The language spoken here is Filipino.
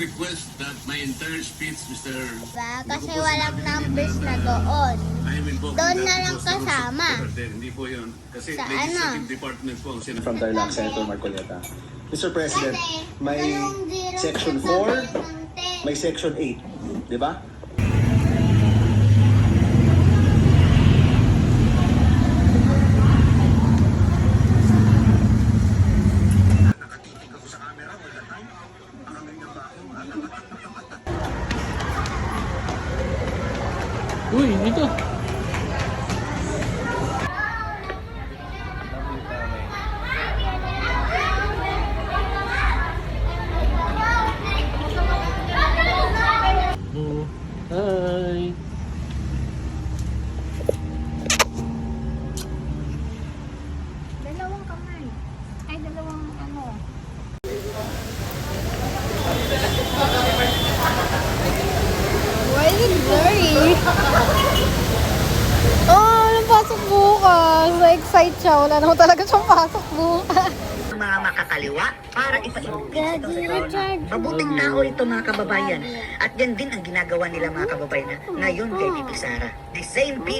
request that my entire speech, Mr. Diba? Kasi walang numbers na doon. I am invoking Doon that na lang because the rules of kasama. order. Hindi po yun. Kasi Sa legislative ano? department po ang sinasabi. From Tarlac, Senator Marcoleta. Mr. President, Kasi, may dalawang zero Section kasama 4, ng 10. may Section 8. Di ba? Uy, dito. Hi. Dalawang kamay. Ay, dalawang ano. Why is it blurry? Oh, anong pasok bukas? Na-excite siya. Wala naman talaga siyang pasok bukas. Mga makakaliwa para ipa-imbilis ito sa tao. Mabuting tao ito mga kababayan. At yan din ang ginagawa nila mga kababayan na ngayon kay Bibi Sara. The same people